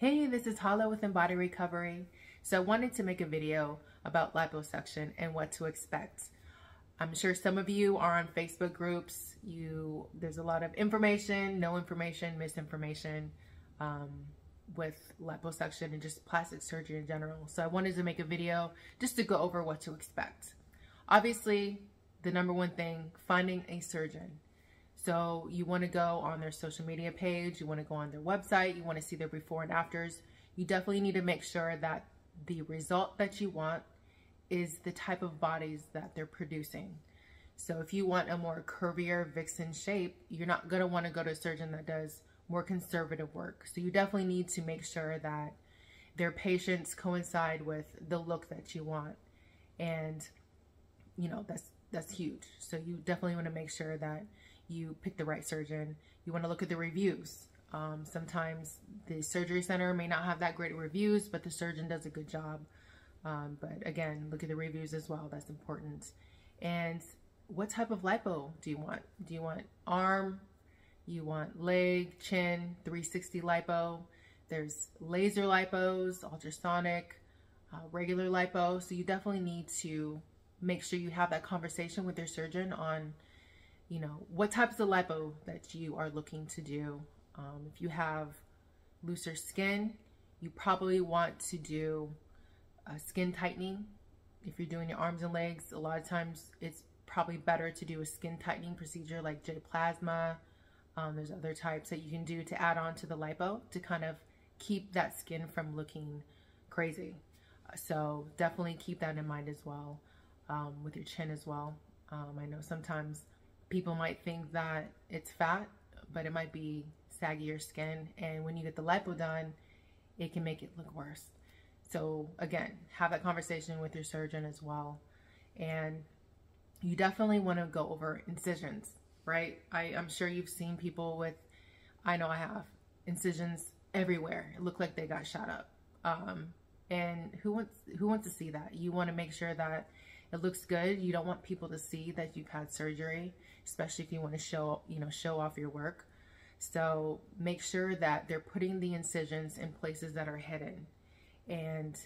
Hey, this is Hala with Embody Recovery. So I wanted to make a video about liposuction and what to expect. I'm sure some of you are on Facebook groups. There's a lot of information, no information, misinformation with liposuction and just plastic surgery in general. So I wanted to make a video just to go over what to expect. Obviously, the number one thing, finding a surgeon. So you want to go on their social media page, you want to go on their website, you want to see their before and afters. You definitely need to make sure that the result that you want is the type of bodies that they're producing. So if you want a more curvier vixen shape, you're not going to want to go to a surgeon that does more conservative work. So you definitely need to make sure that their patients coincide with the look that you want. And you know, that's huge. So you definitely want to make sure that you pick the right surgeon. You want to look at the reviews. Sometimes the surgery center may not have that great reviews, but the surgeon does a good job. But again, look at the reviews as well. That's important. And what type of lipo do you want? Do you want arm? You want leg, chin, 360 lipo? There's laser lipos, ultrasonic, regular lipo. So you definitely need to make sure you have that conversation with your surgeon on, you know, what types of lipo that you are looking to do. If you have looser skin, you probably want to do skin tightening. If you're doing your arms and legs, a lot of times it's probably better to do a skin tightening procedure like J-plasma. There's other types that you can do to add on to the lipo to kind of keep that skin from looking crazy. So definitely keep that in mind as well, with your chin as well. I know sometimes people might think that it's fat, but it might be saggier skin. And when you get the lipo done, it can make it look worse. So again, have that conversation with your surgeon as well. And you definitely want to go over incisions, right? I'm sure you've seen people with, I know I have, incisions everywhere. It looked like they got shot up. And who wants to see that? You want to make sure that it looks good. You don't want people to see that you've had surgery, especially if you want to show off your work. So make sure that they're putting the incisions in places that are hidden and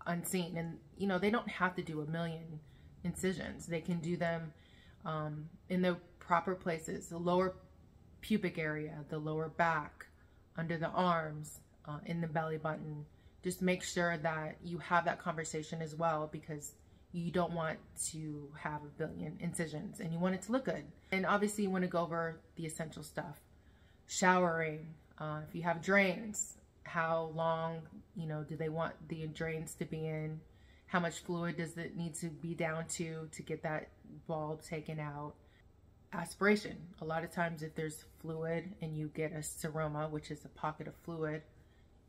unseen. And you know, they don't have to do a million incisions. They can do them in the proper places, the lower pubic area, the lower back, under the arms, in the belly button. Just make sure that you have that conversation as well, because you don't want to have a billion incisions and you want it to look good. And obviously you want to go over the essential stuff. Showering, if you have drains, how long, do they want the drains to be in? How much fluid does it need to be down to get that bulb taken out? Aspiration. A lot of times if there's fluid and you get a seroma, which is a pocket of fluid,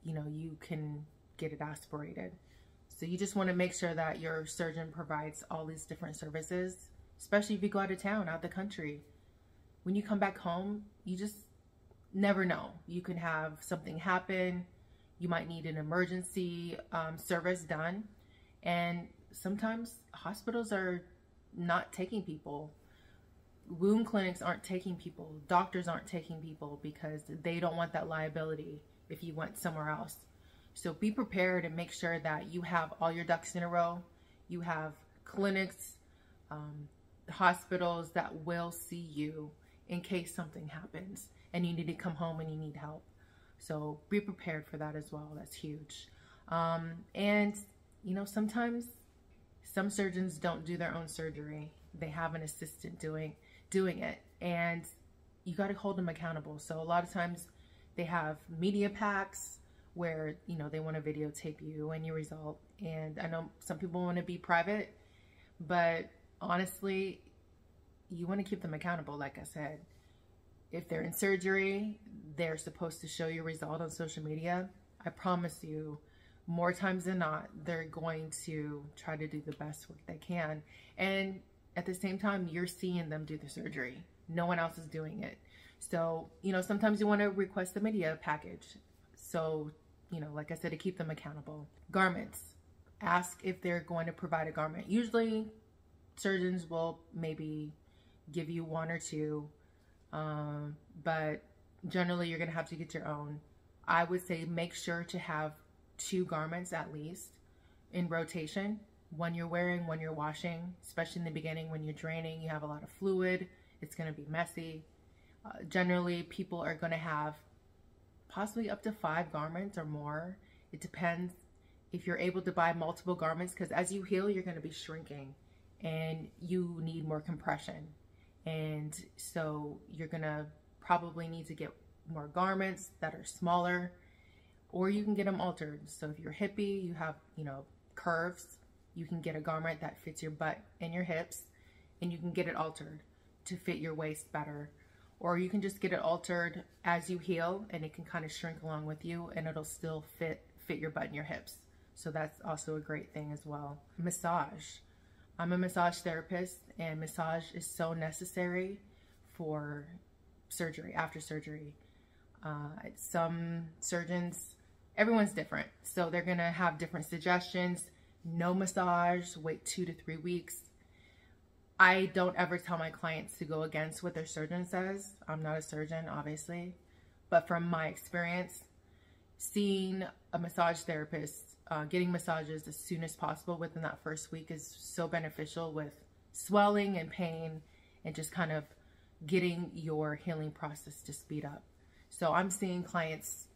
you can get it aspirated. So you just want to make sure that your surgeon provides all these different services, especially if you go out of town, out of the country. When you come back home, you just never know. You can have something happen. You might need an emergency service done. And sometimes hospitals are not taking people. Wound clinics aren't taking people. Doctors aren't taking people because they don't want that liability if you went somewhere else. So be prepared and make sure that you have all your ducks in a row. You have clinics, hospitals that will see you in case something happens and you need to come home and you need help. So be prepared for that as well. That's huge. And sometimes some surgeons don't do their own surgery. They have an assistant doing it, and you got to hold them accountable. So a lot of times they have media packs where they want to videotape you and your result. And I know some people want to be private, but honestly, you want to keep them accountable. Like I said, if they're in surgery, they're supposed to show your result on social media. I promise you, more times than not, they're going to try to do the best work they can. And at the same time, you're seeing them do the surgery. No one else is doing it. So, sometimes you want to request the media package. So, like I said, to keep them accountable. Garments. Ask if they're going to provide a garment. Usually, surgeons will maybe give you one or two, but generally you're going to have to get your own. I would say make sure to have 2 garments at least in rotation. One you're wearing, one you're washing, especially in the beginning when you're draining, you have a lot of fluid, it's going to be messy. Generally, people are going to have possibly up to 5 garments or more. It depends if you're able to buy multiple garments, because as you heal, you're going to be shrinking and you need more compression. And so you're going to probably need to get more garments that are smaller, or you can get them altered. So if you're hippie, you have, curves, you can get a garment that fits your butt and your hips, and you can get it altered to fit your waist better. Or you can just get it altered as you heal, and it can kind of shrink along with you, and it'll still fit your butt and your hips. So that's also a great thing as well. Massage. I'm a massage therapist, and massage is so necessary for surgery, after surgery. Some surgeons, everyone's different, so they're gonna have different suggestions. No massage, wait 2 to 3 weeks. I don't ever tell my clients to go against what their surgeon says. I'm not a surgeon, obviously, but from my experience, seeing a massage therapist, getting massages as soon as possible within that first week is so beneficial with swelling and pain, and just kind of getting your healing process to speed up. So I'm seeing clients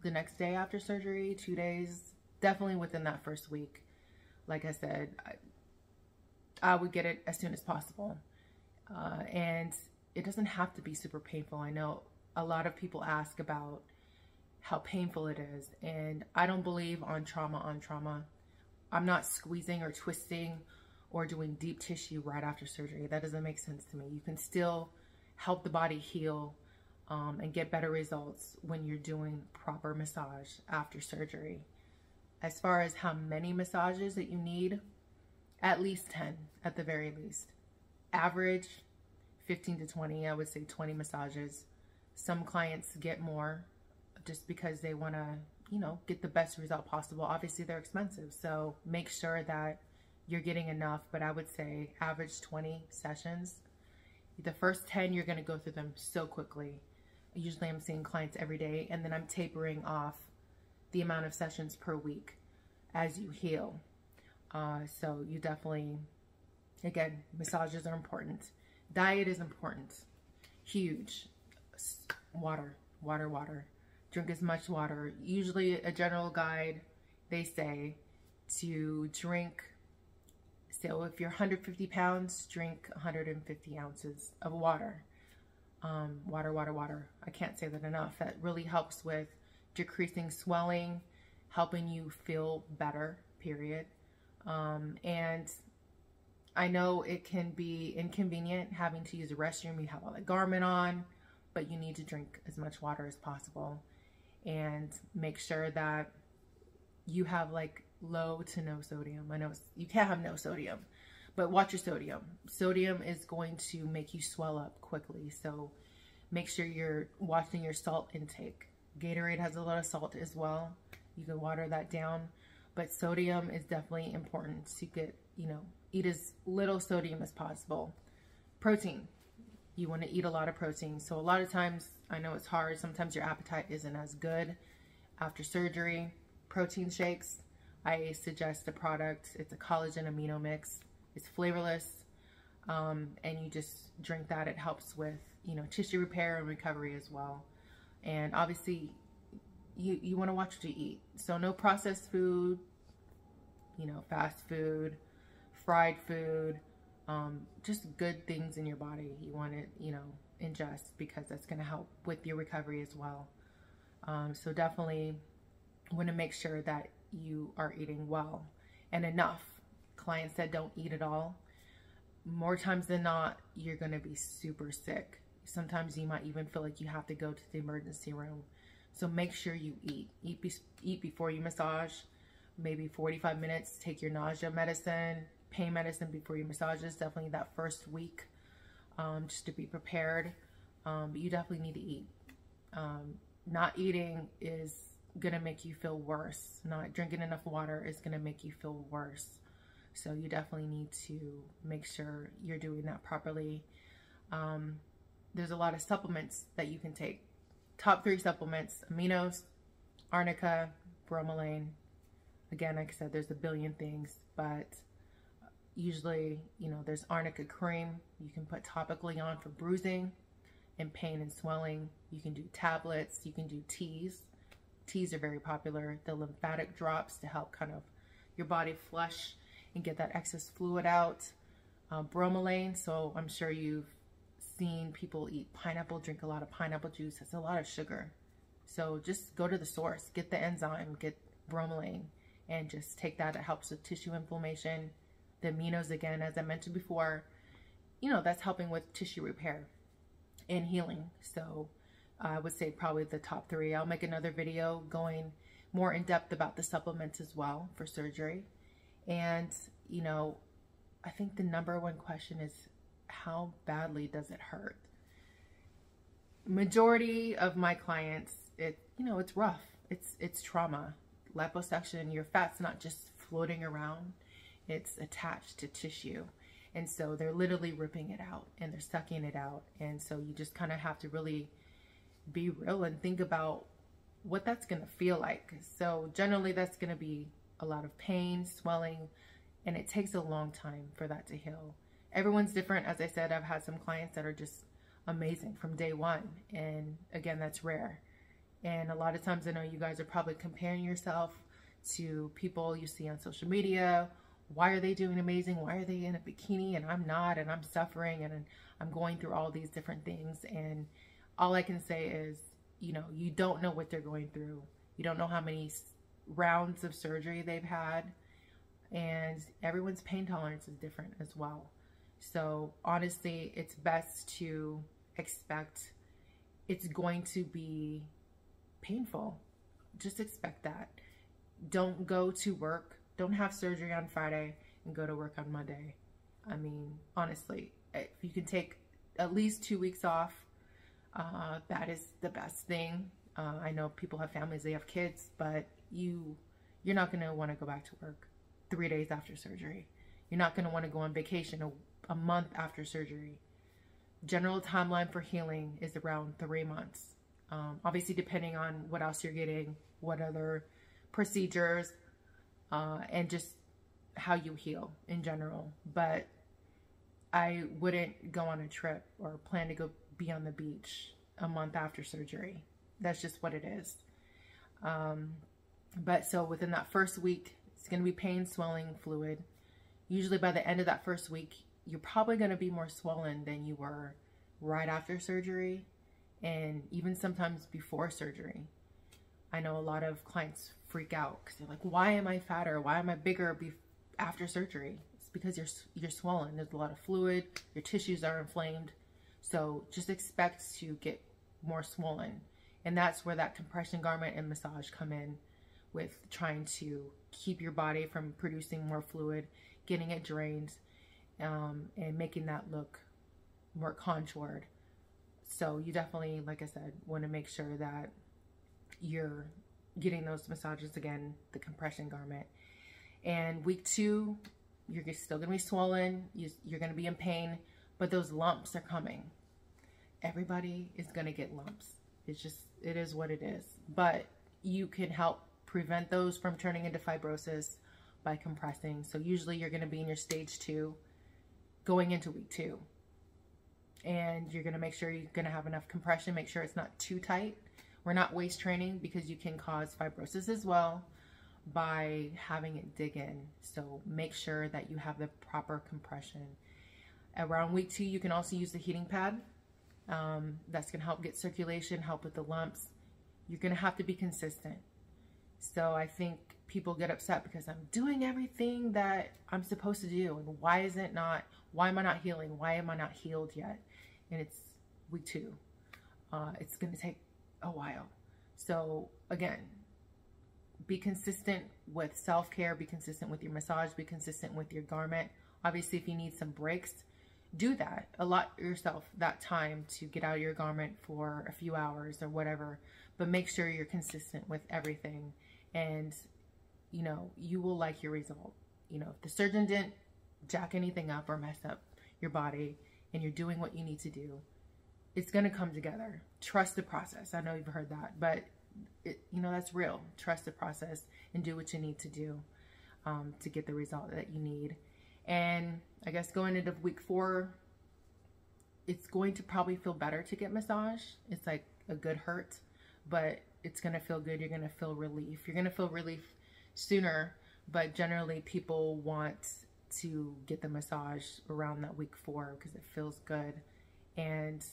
the next day after surgery, 2 days, definitely within that first week. Like I said, I would get it as soon as possible. And it doesn't have to be super painful. I know a lot of people ask about how painful it is, and I don't believe on trauma. I'm not squeezing or twisting or doing deep tissue right after surgery. That doesn't make sense to me. You can still help the body heal and get better results when you're doing proper massage after surgery. As far as how many massages that you need, at least 10 at the very least. Average 15 to 20, I would say 20 massages. Some clients get more just because they want to, get the best result possible. Obviously they're expensive, so make sure that you're getting enough, but I would say average 20 sessions. The first 10, you're going to go through them so quickly. Usually I'm seeing clients every day, and then I'm tapering off the amount of sessions per week as you heal. So you definitely, again, massages are important. Diet is important. Huge. Water. Drink as much water. Usually a general guide, they say to drink, so if you're 150 pounds, drink 150 ounces of water. Water. I can't say that enough. That really helps with decreasing swelling, helping you feel better, period. And I know it can be inconvenient having to use a restroom. You have a garment on, but you need to drink as much water as possible, and make sure that you have like low to no sodium. I know you can't have no sodium, but watch your sodium. Sodium is going to make you swell up quickly. So make sure you're watching your salt intake. Gatorade has a lot of salt as well. You can water that down, but sodium is definitely important to get, eat as little sodium as possible. Protein. You want to eat a lot of protein. So a lot of times, I know it's hard. Sometimes your appetite isn't as good after surgery. Protein shakes. I suggest a product. It's a collagen amino mix. It's flavorless. And you just drink that. It helps with, tissue repair and recovery as well. And obviously, you want to watch what you eat. So no processed food, fast food, fried food, just good things in your body. You want to, ingest, because that's going to help with your recovery as well. So definitely want to make sure that you are eating well and enough. Clients that don't eat at all, more times than not, you're going to be super sick. Sometimes you might even feel like you have to go to the emergency room. So make sure you eat. Eat before you massage, maybe 45 minutes. Take your nausea medicine, pain medicine before you massages. Definitely that first week, just to be prepared. But you definitely need to eat. Not eating is gonna make you feel worse. Not drinking enough water is gonna make you feel worse. So you definitely need to make sure you're doing that properly. There's a lot of supplements that you can take. Top 3 supplements: aminos, arnica, bromelain. Again, like I said, there's a billion things, but usually, you know, there's arnica cream you can put topically on for bruising and pain and swelling. You can do tablets, you can do teas. Teas are very popular. The lymphatic drops to help kind of your body flush and get that excess fluid out. Bromelain, so I'm sure you've seen people eat pineapple, drink a lot of pineapple juice. It's a lot of sugar. So just go to the source, get the enzyme, get bromelain, and just take that. It helps with tissue inflammation. The aminos, again, as I mentioned before, you know, that's helping with tissue repair and healing. So I would say probably the top three. I'll make another video going more in depth about the supplements as well for surgery. And, you know, I think the number one question is, how badly does it hurt? Majority of my clients, you know, it's rough. It's trauma. Liposuction, your fat's not just floating around. It's attached to tissue. And so they're literally ripping it out and they're sucking it out. And so you just kind of have to really be real and think about what that's going to feel like. So generally that's going to be a lot of pain, swelling, and it takes a long time for that to heal. Everyone's different. As I said, I've had some clients that are just amazing from day one. And again, that's rare. And a lot of times I know you guys are probably comparing yourself to people you see on social media. Why are they doing amazing? Why are they in a bikini and I'm not, and I'm suffering and I'm going through all these different things? And all I can say is, you know, you don't know what they're going through. You don't know how many rounds of surgery they've had, and everyone's pain tolerance is different as well. So honestly, it's best to expect it's going to be painful. Just expect that. Don't go to work. Don't have surgery on Friday and go to work on Monday. I mean, honestly, if you can take at least 2 weeks off, that is the best thing. I know people have families, they have kids, but you're not going to want to go back to work 3 days after surgery. You're not going to want to go on vacation a month after surgery. General timeline for healing is around 3 months. Obviously, depending on what else you're getting, what other procedures, and just how you heal in general. But I wouldn't go on a trip or plan to go be on the beach a month after surgery. That's just what it is. But so within that first week, it's going to be pain, swelling, fluid. Usually by the end of that first week, you're probably going to be more swollen than you were right after surgery, and even sometimes before surgery. I know a lot of clients freak out because they're like, why am I fatter? Why am I bigger after surgery? It's because you're swollen. There's a lot of fluid. Your tissues are inflamed. So just expect to get more swollen. And that's where that compression garment and massage come in, with trying to keep your body from producing more fluid, getting it drained, and making that look more contoured. So you definitely, like I said, want to make sure that you're getting those massages, again, the compression garment. And week 2, you're still going to be swollen. You're going to be in pain, but those lumps are coming. Everybody is going to get lumps. It is what it is. But you can help prevent those from turning into fibrosis by compressing. So usually you're going to be in your stage 2 going into week 2. And you're going to make sure you're going to have enough compression. Make sure it's not too tight. We're not waist training because you can cause fibrosis as well by having it dig in. So make sure that you have the proper compression. Around week 2, you can also use the heating pad. That's going to help get circulation, help with the lumps. You're going to have to be consistent. So I think people get upset because I'm doing everything that I'm supposed to do. And why am I not healing? Why am I not healed yet? And it's week 2. It's going to take a while. So again, be consistent with self-care, be consistent with your massage, be consistent with your garment. Obviously, if you need some breaks, do that. Allot yourself that time to get out of your garment for a few hours or whatever, but make sure you're consistent with everything, and you know, you will like your result. You know, if the surgeon didn't jack anything up or mess up your body and you're doing what you need to do, it's going to come together. Trust the process. I know you've heard that, but that's real. Trust the process and do what you need to do to get the result that you need. And I guess going into week 4, it's going to probably feel better to get massage. It's like a good hurt, but it's going to feel good. You're going to feel relief. You're going to feel relief sooner, but generally people want to get the massage around that week 4 because it feels good. And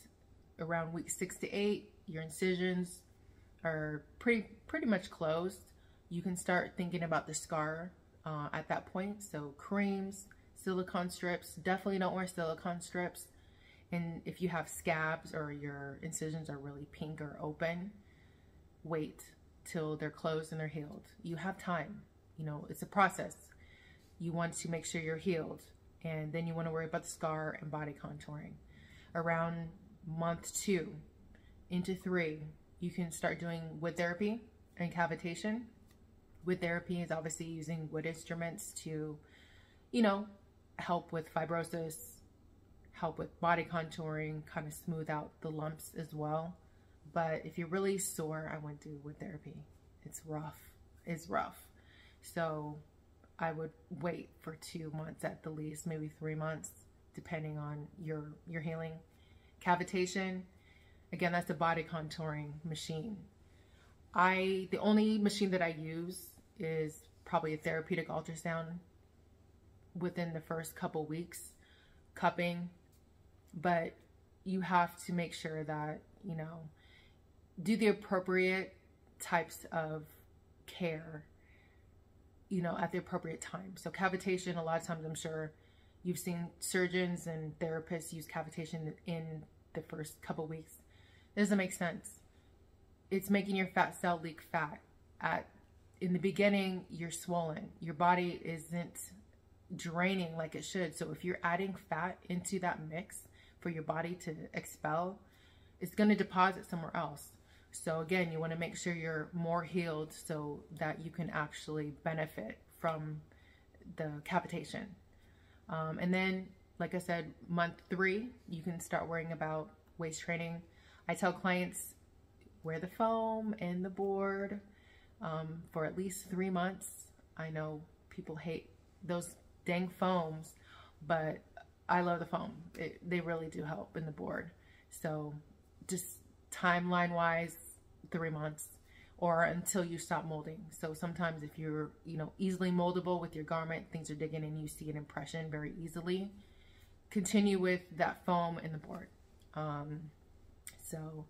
around week 6 to 8, your incisions are pretty much closed. You can start thinking about the scar at that point. So creams, silicone strips. Definitely don't wear silicone strips. And if you have scabs or your incisions are really pink or open, wait till they're closed and they're healed. You have time. It's a process. You want to make sure you're healed, and then you want to worry about the scar and body contouring. Around month 2 into 3, you can start doing wood therapy and cavitation. Wood therapy is obviously using wood instruments to, help with fibrosis, help with body contouring, kind of smooth out the lumps as well. But if you're really sore, I wouldn't do wood therapy. It's rough. It's rough. So I would wait for 2 months at the least, maybe 3 months, depending on your healing. Cavitation, again, that's a body contouring machine. The only machine that I use is probably a therapeutic ultrasound within the first couple weeks, cupping. But you have to make sure that, do the appropriate types of care, at the appropriate time. So cavitation, a lot of times I'm sure you've seen surgeons and therapists use cavitation in the first couple weeks. It doesn't make sense. It's making your fat cell leak fat. In the beginning, you're swollen. Your body isn't draining like it should. So if you're adding fat into that mix for your body to expel, it's going to deposit somewhere else. So again, you want to make sure you're more healed so that you can actually benefit from the cavitation. And then, like I said, month 3, you can start worrying about waist training. I tell clients, wear the foam and the board for at least 3 months. I know people hate those dang foams, but I love the foam. They really do help in the board. So just timeline-wise, 3 months or until you stop molding. So sometimes if you're, easily moldable with your garment, things are digging and you see an impression very easily, continue with that foam and the board. So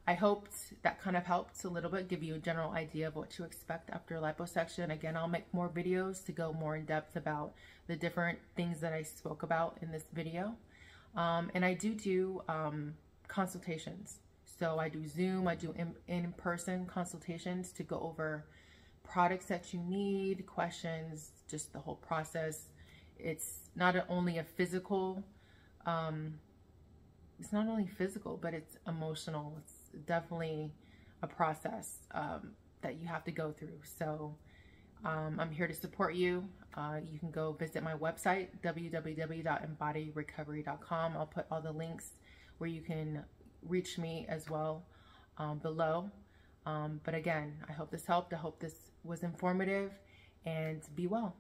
I hoped that kind of helped a little bit, give you a general idea of what to expect after liposuction. Again, I'll make more videos to go more in depth about the different things that I spoke about in this video. And I do consultations. So I do Zoom, I do in-person consultations to go over products that you need, questions, just the whole process. It's not only a physical, it's not only physical, but it's emotional. It's definitely a process that you have to go through. So I'm here to support you. You can go visit my website, www.embodiedrecovery.com. I'll put all the links where you can reach me as well below. But again, I hope this helped. I hope this was informative, and be well.